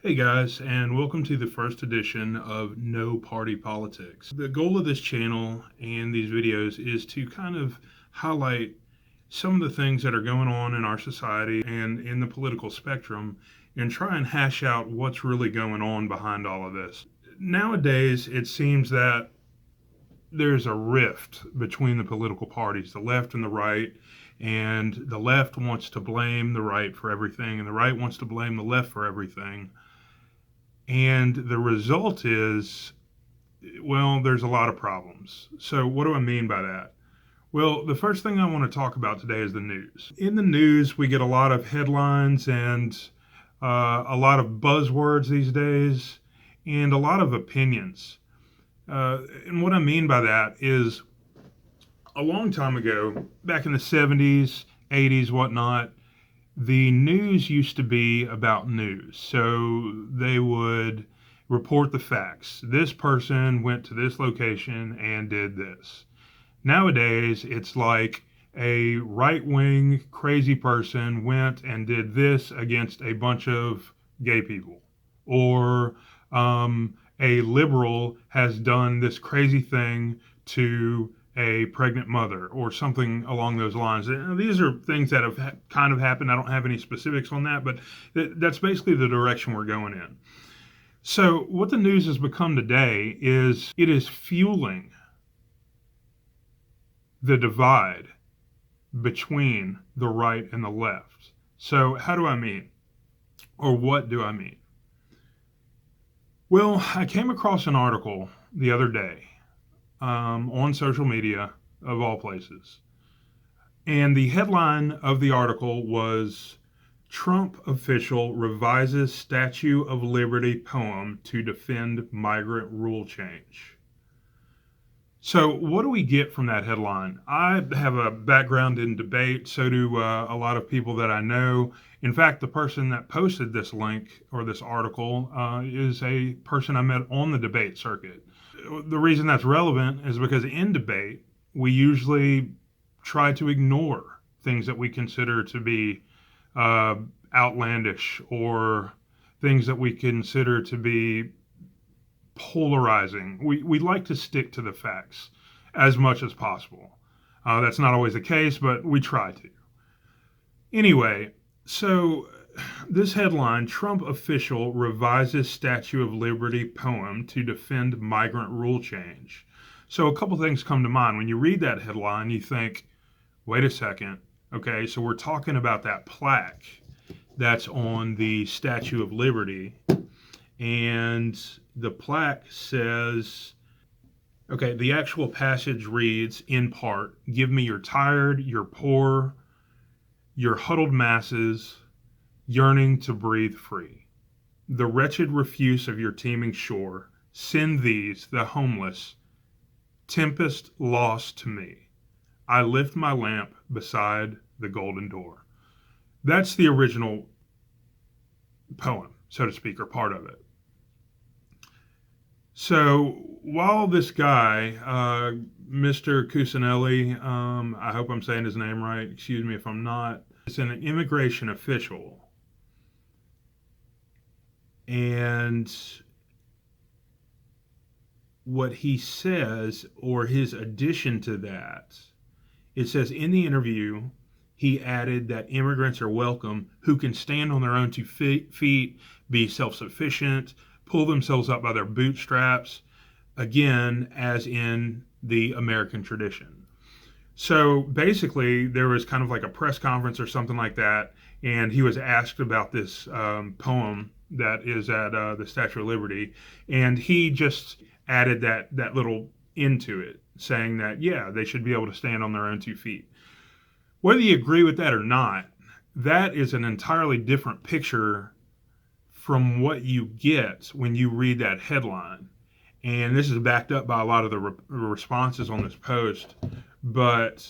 Hey guys, and welcome to the first edition of No Party Politics. The goal of this channel and these videos is to kind of highlight some of the things that are going on in our society and in the political spectrum and try and hash out what's really going on behind all of this. Nowadays, it seems that there's a rift between the political parties, the left and the right, and the left wants to blame the right for everything, and the right wants to blame the left for everything. And the result is, well, there's a lot of problems. So, what do I mean by that? Well, the first thing I want to talk about today is the news. In the news, we get a lot of headlines and a lot of buzzwords these days and a lot of opinions. And what I mean by that is a long time ago, back in the 70s, 80s, whatnot, the news used to be about news. So they would report the facts. This person went to this location and did this. Nowadays, it's like a right wing crazy person went and did this against a bunch of gay people. Or a liberal has done this crazy thing to a pregnant mother or something along those lines. These are things that have kind of happened. I don't have any specifics on that, but that's basically the direction we're going in. So what the news has become today is it is fueling the divide between the right and the left. So how do I mean? Or what do I mean? Well, I came across an article the other day on social media, of all places. And the headline of the article was Trump official revises Statue of Liberty poem to defend migrant rule change. So, what do we get from that headline? I have a background in debate, so do a lot of people that I know. In fact, the person that posted this link or this article is a person I met on the debate circuit. The reason that's relevant is because in debate, we usually try to ignore things that we consider to be outlandish or things that we consider to be polarizing. We like to stick to the facts as much as possible. That's not always the case, but we try to. Anyway, so this headline, Trump official revises Statue of Liberty poem to defend migrant rule change. So a couple things come to mind. When you read that headline, you think, wait a second. Okay, so we're talking about that plaque that's on the Statue of Liberty. And the plaque says, okay, the actual passage reads in part, give me your tired, your poor, your huddled masses, yearning to breathe free. The wretched refuse of your teeming shore, send these, the homeless, tempest lost to me. I lift my lamp beside the golden door. That's the original poem, so to speak, or part of it. So while this guy, Mr. Cusinelli, I hope I'm saying his name right, excuse me if I'm not, is an immigration official. And what he says, or his addition to that, it says in the interview, he added that immigrants are welcome who can stand on their own 2 feet, be self-sufficient, pull themselves up by their bootstraps, again, as in the American tradition. So basically, there was kind of like a press conference or something like that, and he was asked about this poem that is at the Statue of Liberty, and he just added that little into it, saying that, yeah, they should be able to stand on their own 2 feet. Whether you agree with that or not, that is an entirely different picture from what you get when you read that headline. And this is backed up by a lot of the responses on this post. But,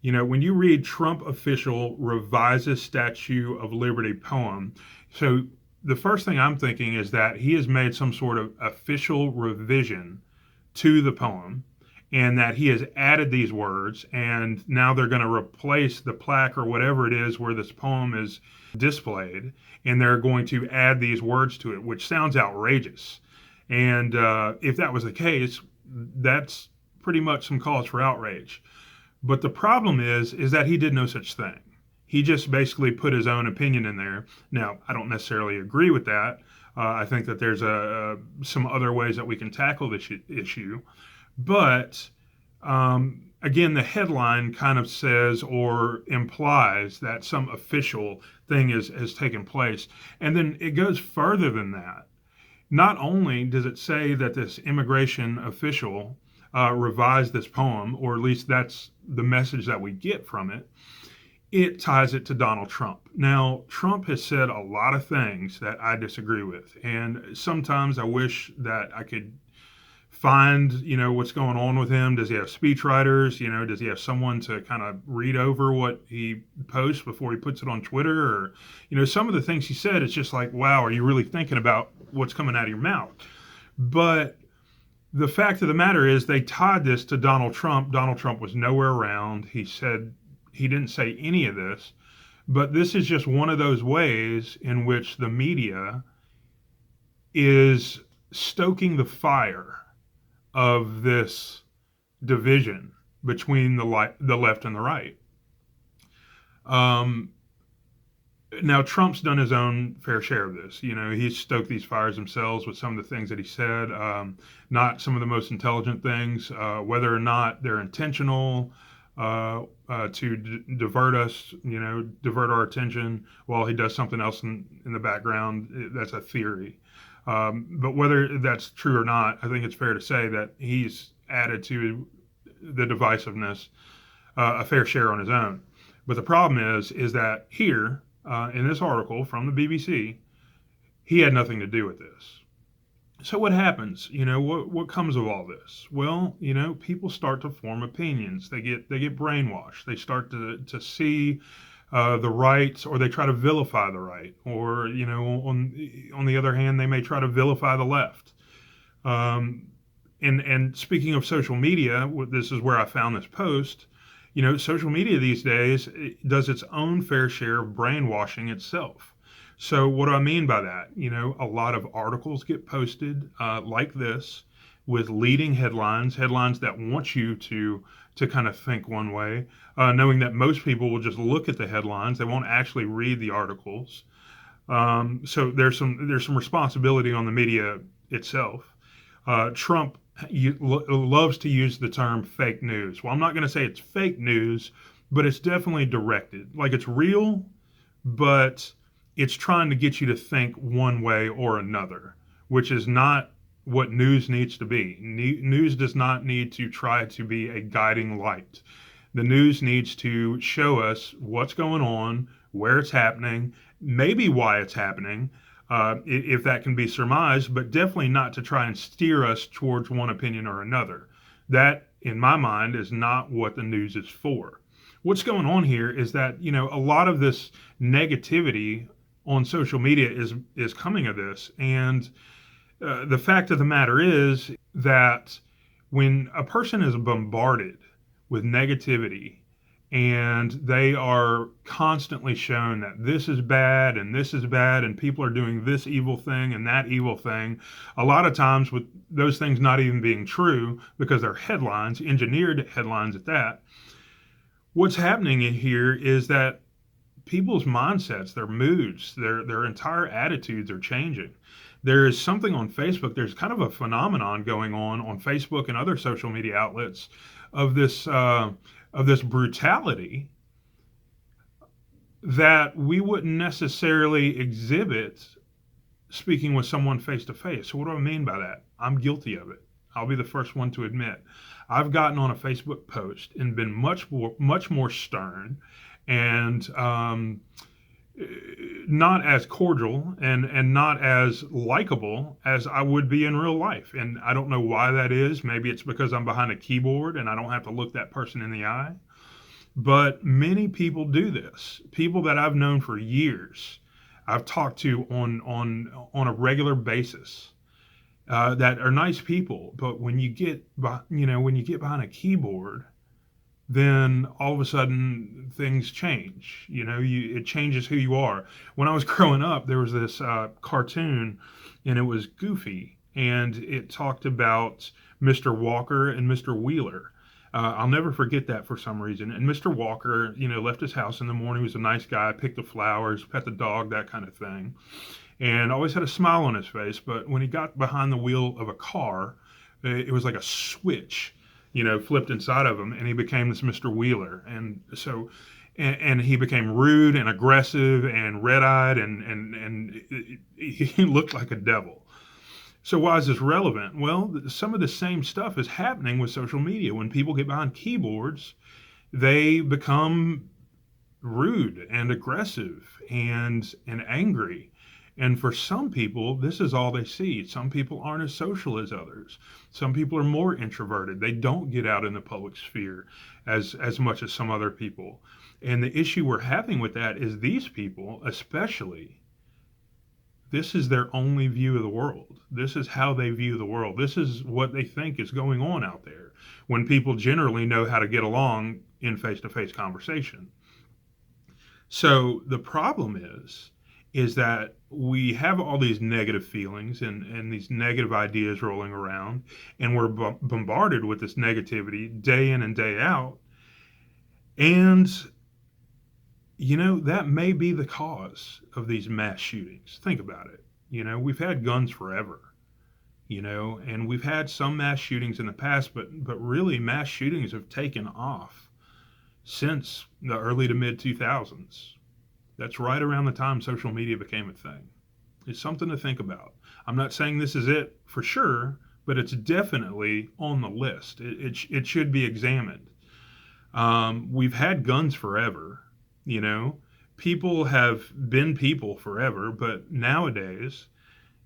you know, when you read Trump official revises Statue of Liberty poem, so the first thing I'm thinking is that he has made some sort of official revision to the poem. and that he has added these words, and now they're going to replace the plaque or whatever it is where this poem is displayed, and they're going to add these words to it, which sounds outrageous. And if that was the case, that's pretty much some cause for outrage. But the problem is that he did no such thing. He just basically put his own opinion in there. Now, I don't necessarily agree with that. I think that there's some other ways that we can tackle this issue. But again, the headline kind of says or implies that some official thing has taken place. And then it goes further than that. Not only does it say that this immigration official revised this poem, or at least that's the message that we get from it, it ties it to Donald Trump. Now, Trump has said a lot of things that I disagree with. And sometimes I wish that I could find, what's going on with him. Does he have speechwriters? Does he have someone to kind of read over what he posts before he puts it on Twitter? Or, some of the things he said, it's just like, wow, are you really thinking about what's coming out of your mouth? But the fact of the matter is they tied this to Donald Trump. Donald Trump was nowhere around. He said he didn't say any of this. But this is just one of those ways in which the media is stoking the fire of this division between the left and the right. Now, Trump's done his own fair share of this. He's stoked these fires himself with some of the things that he said, not some of the most intelligent things, whether or not they're intentional to divert us, divert our attention while he does something else in the background. That's a theory. But whether that's true or not, I think it's fair to say that he's added to the divisiveness a fair share on his own. But the problem is that here, in this article from the BBC, he had nothing to do with this. So what happens? What comes of all this? Well, people start to form opinions. They get brainwashed. They start to see the right, or they try to vilify the right, or on the other hand, they may try to vilify the left. And speaking of social media, this is where I found this post. Social media these days does its own fair share of brainwashing itself. So what do I mean by that? A lot of articles get posted like this with leading headlines that want you to kind of think one way, knowing that most people will just look at the headlines. They won't actually read the articles. So there's some responsibility on the media itself. Trump loves to use the term fake news. Well, I'm not going to say it's fake news, but it's definitely directed. Like, it's real, but it's trying to get you to think one way or another, which is not what news needs to be. News does not need to try to be a guiding light. The news needs to show us what's going on, where it's happening, maybe why it's happening, if that can be surmised, but definitely not to try and steer us towards one opinion or another. That, in my mind, is not what the news is for. What's going on here is that, a lot of this negativity on social media is coming of this. And the fact of the matter is that when a person is bombarded with negativity and they are constantly shown that this is bad and this is bad and people are doing this evil thing and that evil thing, a lot of times with those things not even being true because they're headlines, engineered headlines at that, what's happening in here is that people's mindsets, their moods, their entire attitudes are changing. There is something on Facebook, there's kind of a phenomenon going on Facebook and other social media outlets of this brutality that we wouldn't necessarily exhibit speaking with someone face to face. So what do I mean by that? I'm guilty of it. I'll be the first one to admit. I've gotten on a Facebook post and been much more stern and not as cordial and not as likable as I would be in real life. And I don't know why that is. Maybe it's because I'm behind a keyboard and I don't have to look that person in the eye. But many people do this. People that I've known for years, I've talked to on a regular basis. that are nice people, but when you get when you get behind a keyboard, then all of a sudden things change. It changes who you are. When I was growing up, there was this cartoon, and it was Goofy, and it talked about Mr. Walker and Mr. Wheeler. I'll never forget that for some reason. And Mr. Walker, left his house in the morning. He was a nice guy, picked the flowers, pet the dog, that kind of thing, and always had a smile on his face. But when he got behind the wheel of a car, it was like a switch, flipped inside of him, and he became this Mr. Wheeler. And he became rude and aggressive and red-eyed, and he looked like a devil. So why is this relevant? Well, some of the same stuff is happening with social media. When people get behind keyboards, they become rude and aggressive and angry. And for some people, this is all they see. Some people aren't as social as others. Some people are more introverted. They don't get out in the public sphere as much as some other people. And the issue we're having with that is these people, especially, this is their only view of the world. This is how they view the world. This is what they think is going on out there, when people generally know how to get along in face-to-face conversation. So the problem is that we have all these negative feelings and these negative ideas rolling around, and we're bombarded with this negativity day in and day out. And, that may be the cause of these mass shootings. Think about it. We've had guns forever, and we've had some mass shootings in the past, but really mass shootings have taken off since the early to mid 2000s. That's right around the time social media became a thing. It's something to think about. I'm not saying this is it for sure, but it's definitely on the list. It should be examined. We've had guns forever, People have been people forever, but nowadays,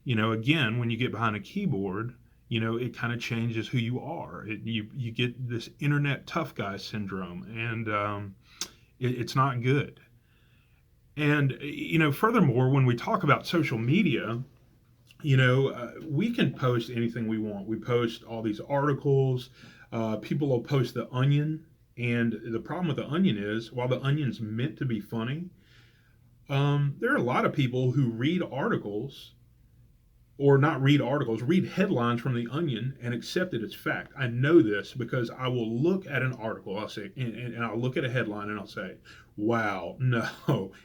again, when you get behind a keyboard, it kind of changes who you are. You get this internet tough guy syndrome, and it's not good. And, furthermore, when we talk about social media, we can post anything we want. We post all these articles. People will post the Onion. And the problem with the Onion is, while the Onion's meant to be funny, there are a lot of people who read articles, or not read articles, read headlines from the Onion and accept it as fact. I know this because I will look at an article, I'll say, and I'll look at a headline and I'll say, wow, no.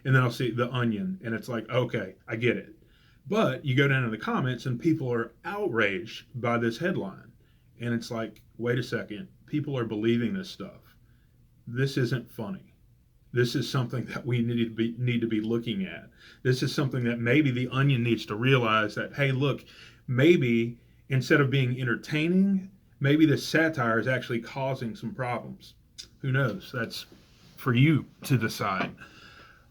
And then I'll see the Onion, and it's like, okay, I get it. But you go down in the comments and people are outraged by this headline. And it's like, wait a second, people are believing this stuff. This isn't funny. This is something that we need to be looking at. This is something that maybe the Onion needs to realize that, hey, look, maybe instead of being entertaining, maybe this satire is actually causing some problems. Who knows? That's for you to decide.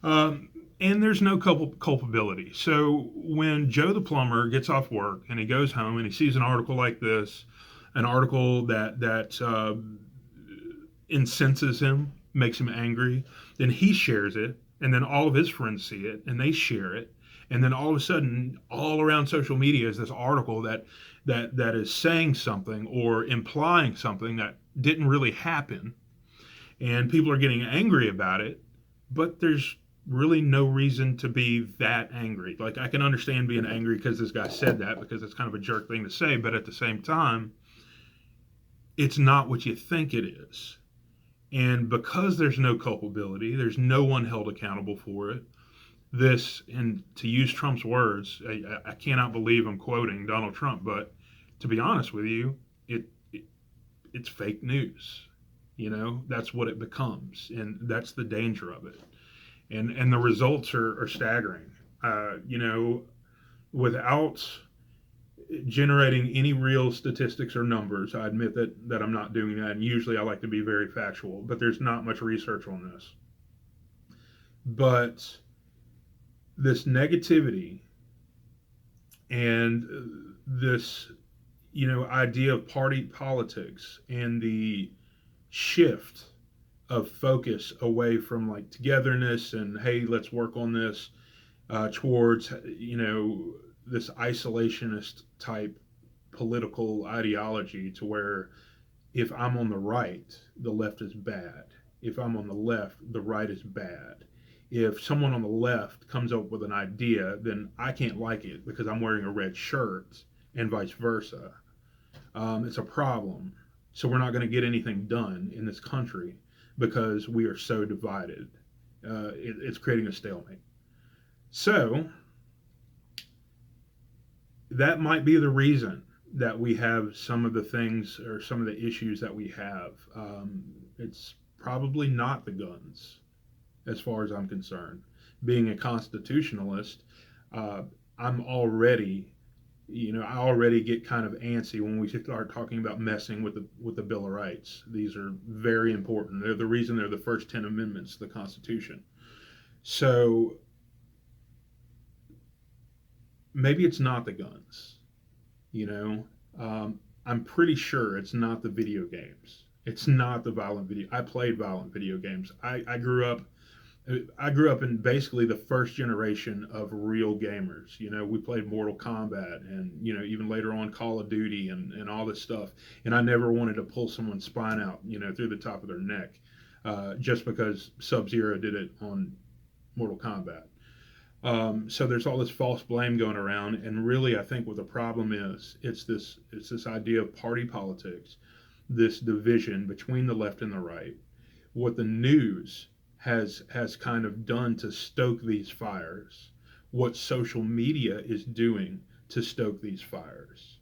And there's no culpability. So when Joe the plumber gets off work and he goes home and he sees an article like this, an article that incenses him, makes him angry, then he shares it, and then all of his friends see it, and they share it, and then all of a sudden, all around social media is this article that is saying something or implying something that didn't really happen, and people are getting angry about it, but there's really no reason to be that angry. Like, I can understand being angry because this guy said that, because it's kind of a jerk thing to say, but at the same time, it's not what you think it is. And because there's no culpability, there's no one held accountable for it. This, and to use Trump's words, I cannot believe I'm quoting Donald Trump, but to be honest with you, it's fake news. That's what it becomes, and that's the danger of it. And the results are staggering. Without generating any real statistics or numbers, I admit that I'm not doing that, and usually I like to be very factual, but there's not much research on this. But this negativity and this idea of party politics and the shift of focus away from like togetherness and, hey, let's work on this, towards this isolationist type political ideology to where if I'm on the right, the left is bad. If I'm on the left, the right is bad. If someone on the left comes up with an idea, then I can't like it because I'm wearing a red shirt, and vice versa. It's a problem. So we're not going to get anything done in this country because we are so divided. It's creating a stalemate. So that might be the reason that we have some of the things or some of the issues that we have. It's probably not the guns, as far as I'm concerned. Being a constitutionalist, I'm already, I already get kind of antsy when we start talking about messing with the Bill of Rights. These are very important. They're the reason they're the first 10 amendments to the Constitution. So maybe it's not the guns, you know. I'm pretty sure it's not the video games. It's not the violent video. I played violent video games. I grew up in basically the first generation of real gamers. We played Mortal Kombat and, even later on Call of Duty and all this stuff. And I never wanted to pull someone's spine out, through the top of their neck, just because Sub-Zero did it on Mortal Kombat. So there's all this false blame going around, and really, I think what the problem is, it's this idea of party politics, this division between the left and the right. What the news has kind of done to stoke these fires, what social media is doing to stoke these fires,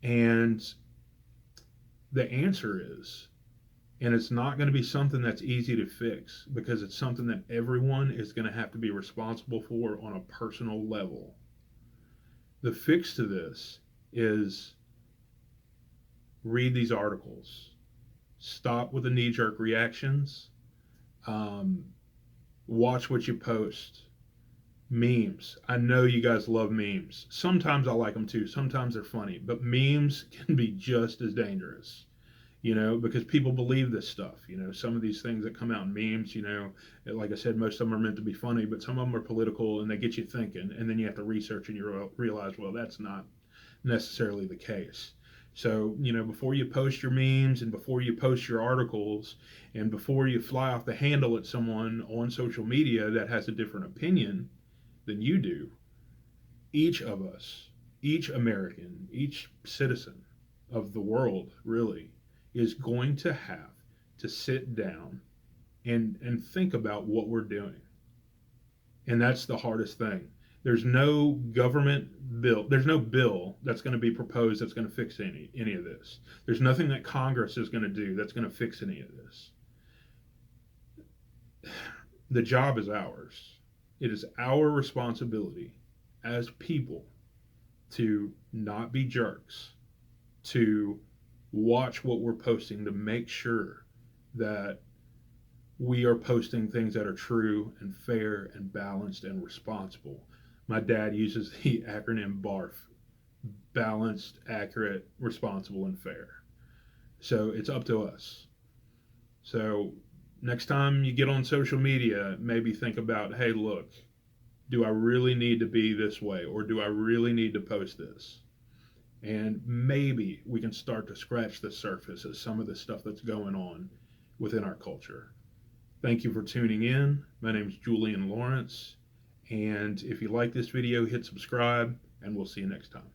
and the answer is. And it's not going to be something that's easy to fix because it's something that everyone is going to have to be responsible for on a personal level. The fix to this is read these articles. Stop with the knee-jerk reactions. Watch what you post. Memes. I know you guys love memes. Sometimes I like them too. Sometimes they're funny. But memes can be just as dangerous. Because people believe this stuff. Some of these things that come out in memes, like I said, most of them are meant to be funny, but some of them are political and they get you thinking. And then you have to research and you realize, well, that's not necessarily the case. So, before you post your memes and before you post your articles and before you fly off the handle at someone on social media that has a different opinion than you do, each of us, each American, each citizen of the world, really, is going to have to sit down and think about what we're doing. And that's the hardest thing. There's no government bill. There's no bill that's going to be proposed that's going to fix any of this. There's nothing that Congress is going to do that's going to fix any of this. The job is ours. It is our responsibility as people to not be jerks, to watch what we're posting, to make sure that we are posting things that are true and fair and balanced and responsible. My dad uses the acronym BARF: balanced, accurate, responsible, and fair. So it's up to us. So next time you get on social media, maybe think about, hey, look, do I really need to be this way, or do I really need to post this? And maybe we can start to scratch the surface of some of the stuff that's going on within our culture. Thank you for tuning in. My name is Julian Lawrence. And if you like this video, hit subscribe, and we'll see you next time.